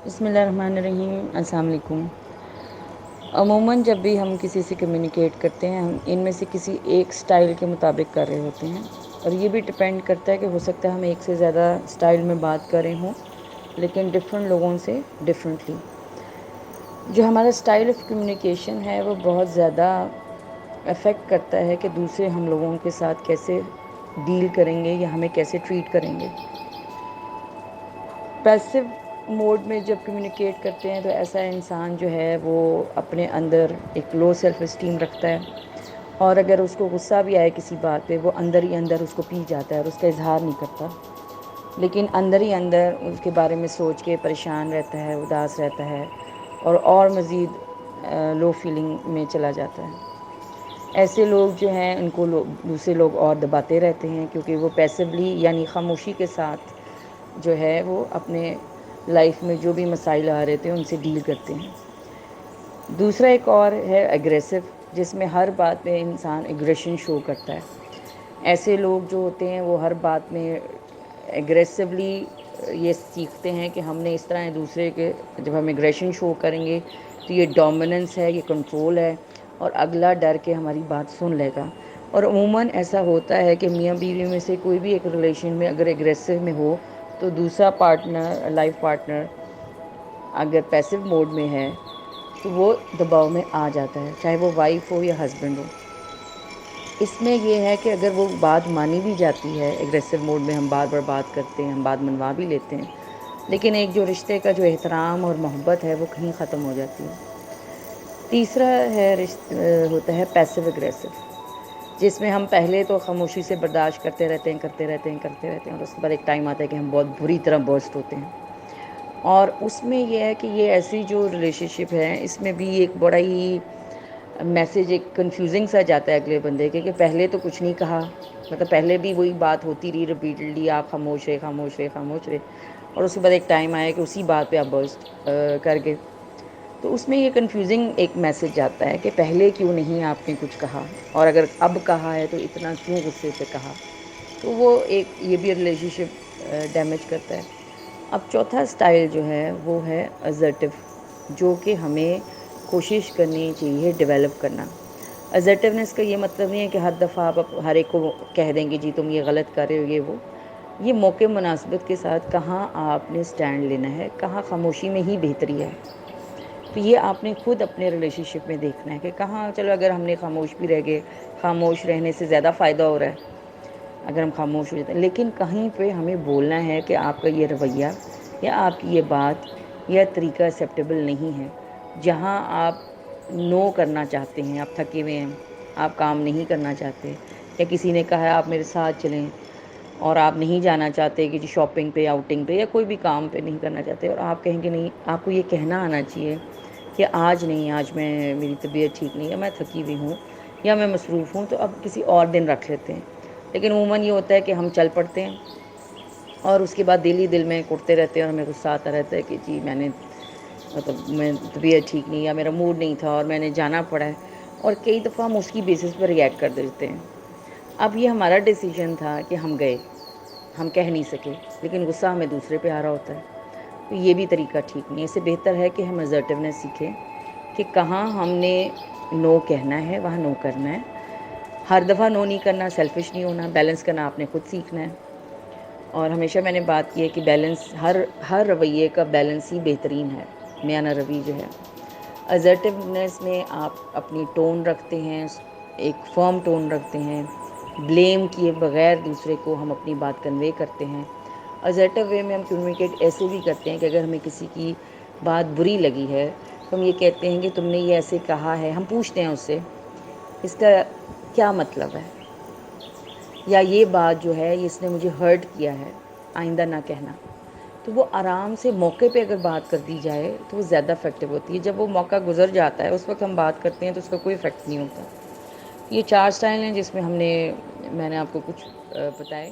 بسم اللہ الرحمن الرحیم، السلام علیکم۔ عموماً جب بھی ہم کسی سے کمیونیکیٹ کرتے ہیں، ہم ان میں سے کسی ایک سٹائل کے مطابق کر رہے ہوتے ہیں، اور یہ بھی ڈپینڈ کرتا ہے کہ ہو سکتا ہے ہم ایک سے زیادہ سٹائل میں بات کر رہے ہوں، لیکن ڈفرینٹ لوگوں سے ڈفرینٹلی۔ جو ہمارا سٹائل آف کمیونیکیشن ہے وہ بہت زیادہ افیکٹ کرتا ہے کہ دوسرے ہم لوگوں کے ساتھ کیسے ڈیل کریں گے یا ہمیں کیسے ٹریٹ کریں گے۔ پیسو موڈ میں جب کمیونیکیٹ کرتے ہیں تو ایسا انسان جو ہے وہ اپنے اندر ایک لو سیلف اسٹیم رکھتا ہے، اور اگر اس کو غصہ بھی آئے کسی بات پہ، وہ اندر ہی اندر اس کو پی جاتا ہے اور اس کا اظہار نہیں کرتا، لیکن اندر ہی اندر اس کے بارے میں سوچ کے پریشان رہتا ہے، اداس رہتا ہے، اور مزید لو فیلنگ میں چلا جاتا ہے۔ ایسے لوگ جو ہیں ان کو دوسرے لوگ اور دباتے رہتے ہیں، کیونکہ وہ پیسولی یعنی خاموشی کے ساتھ جو ہے وہ اپنے لائف میں جو بھی مسائل آ رہے تھے ان سے ڈیل کرتے ہیں۔ دوسرا ایک اور ہے اگریسو، جس میں ہر بات میں انسان اگریشن شو کرتا ہے۔ ایسے لوگ جو ہوتے ہیں وہ ہر بات میں اگریسولی یہ سیکھتے ہیں کہ ہم نے اس طرح دوسرے کے جب ہم اگریشن شو کریں گے تو یہ ڈومیننس ہے، یہ کنٹرول ہے، اور اگلا ڈر کے ہماری بات سن لے گا۔ اور عموماً ایسا ہوتا ہے کہ میاں بیوی میں سے کوئی بھی ایک ریلیشن میں اگر اگریسو میں ہو تو دوسرا پارٹنر، لائف پارٹنر اگر پیسو موڈ میں ہے تو وہ دباؤ میں آ جاتا ہے، چاہے وہ وائف ہو یا ہسبینڈ ہو۔ اس میں یہ ہے کہ اگر وہ بات مانی بھی جاتی ہے، اگریسو موڈ میں ہم بار بار بات کرتے ہیں، ہم بات منوا بھی لیتے ہیں، لیکن ایک جو رشتے کا جو احترام اور محبت ہے وہ کہیں ختم ہو جاتی ہے۔ تیسرا ہوتا ہے پیسو اگریسو، جس میں ہم پہلے تو خاموشی سے برداشت کرتے رہتے ہیں، اور اس کے بعد ایک ٹائم آتا ہے کہ ہم بہت بری طرح برسٹ ہوتے ہیں۔ اور اس میں یہ ہے کہ یہ ایسی جو ریلیشن شپ ہے اس میں بھی ایک بڑا ہی میسیج ایک کنفیوزنگ سا جاتا ہے اگلے بندے کے، کہ پہلے تو کچھ نہیں کہا، مطلب پہلے بھی وہی بات ہوتی رہی ریپیٹڈلی، آپ خاموش رہے، اور اس کے بعد ایک ٹائم آیا کہ اسی بات پہ آپ برسٹ کر گئے۔ تو اس میں یہ کنفیوزنگ ایک میسیج آتا ہے کہ پہلے کیوں نہیں آپ نے کچھ کہا، اور اگر اب کہا ہے تو اتنا کیوں غصے سے کہا۔ تو وہ ایک یہ بھی ریلیشن شپ ڈیمیج کرتا ہے۔ اب چوتھا سٹائل جو ہے وہ ہے assertive، جو کہ ہمیں کوشش کرنی چاہیے ڈیولپ کرنا۔ assertiveness کا یہ مطلب نہیں ہے کہ ہر دفعہ آپ ہر ایک کو کہہ دیں گے جی تم یہ غلط کر رہے ہو، یہ موقع مناسبت کے ساتھ کہاں آپ نے سٹینڈ لینا ہے، کہاں خاموشی میں ہی بہتری ہے۔ تو یہ آپ نے خود اپنے ریلیشن شپ میں دیکھنا ہے کہ کہاں، چلو اگر ہم نے خاموش بھی رہ گئے، خاموش رہنے سے زیادہ فائدہ ہو رہا ہے اگر ہم خاموش ہو جاتے ہیں، لیکن کہیں پہ ہمیں بولنا ہے کہ آپ کا یہ رویہ یا آپ کی یہ بات یا طریقہ ایکسیپٹیبل نہیں ہے۔ جہاں آپ نو کرنا چاہتے ہیں، آپ تھکے ہوئے ہیں، آپ کام نہیں کرنا چاہتے، یا کسی نے کہا ہے آپ میرے ساتھ چلیں اور آپ نہیں جانا چاہتے کہ جی شاپنگ پہ، آؤٹنگ پہ، یا کوئی بھی کام پہ نہیں کرنا چاہتے، اور آپ کہیں گے نہیں، آپ کو یہ کہنا آنا چاہیے کہ آج نہیں، آج میری طبیعت ٹھیک نہیں ہے، میں تھکی ہوئی ہوں یا میں مصروف ہوں، تو اب کسی اور دن رکھ لیتے ہیں۔ لیکن عموماً یہ ہوتا ہے کہ ہم چل پڑتے ہیں اور اس کے بعد دل ہی دل میں کٹتے رہتے ہیں، اور ہمیں غصہ آتا رہتا ہے کہ جی میں طبیعت ٹھیک نہیں، یا میرا موڈ نہیں تھا اور میں نے جانا پڑا ہے، اور کئی دفعہ ہم اس کی بیسس پر ریئیکٹ کر دیتے ہیں۔ اب یہ ہمارا ڈیسیجن تھا کہ ہم گئے، ہم کہہ نہیں سکے، لیکن غصہ ہمیں دوسرے پہ آ رہا ہوتا ہے، تو یہ بھی طریقہ ٹھیک نہیں ہے۔ اس سے بہتر ہے کہ ہم assertiveness سیکھیں کہ کہاں ہم نے نو کہنا ہے وہاں نو کرنا ہے۔ ہر دفعہ نو نہیں کرنا، سیلفش نہیں ہونا، بیلنس کرنا آپ نے خود سیکھنا ہے۔ اور ہمیشہ میں نے بات کی ہے کہ بیلنس، ہر رویے کا بیلنس ہی بہترین ہے۔ میانہ روی جو ہے assertiveness میں آپ اپنی ٹون رکھتے ہیں، ایک فرم ٹون رکھتے ہیں، بلیم کیے بغیر دوسرے کو ہم اپنی بات کنوے کرتے ہیں۔ assertive وے میں ہم کمیونیکیٹ ایسے بھی کرتے ہیں کہ اگر ہمیں کسی کی بات بری لگی ہے تو ہم یہ کہتے ہیں کہ تم نے یہ ایسے کہا ہے، ہم پوچھتے ہیں اس سے اس کا کیا مطلب ہے، یا یہ بات جو ہے اس نے مجھے ہرٹ کیا ہے، آئندہ نہ کہنا۔ تو وہ آرام سے موقع پہ اگر بات کر دی جائے تو وہ زیادہ افیکٹو ہوتی ہے۔ جب وہ موقع گزر جاتا ہے اس وقت ہم بات کرتے ہیں تو اس کا کوئی افیکٹ نہیں ہوتا۔ یہ 4 سٹائل ہیں جس میں میں نے آپ کو کچھ بتائے۔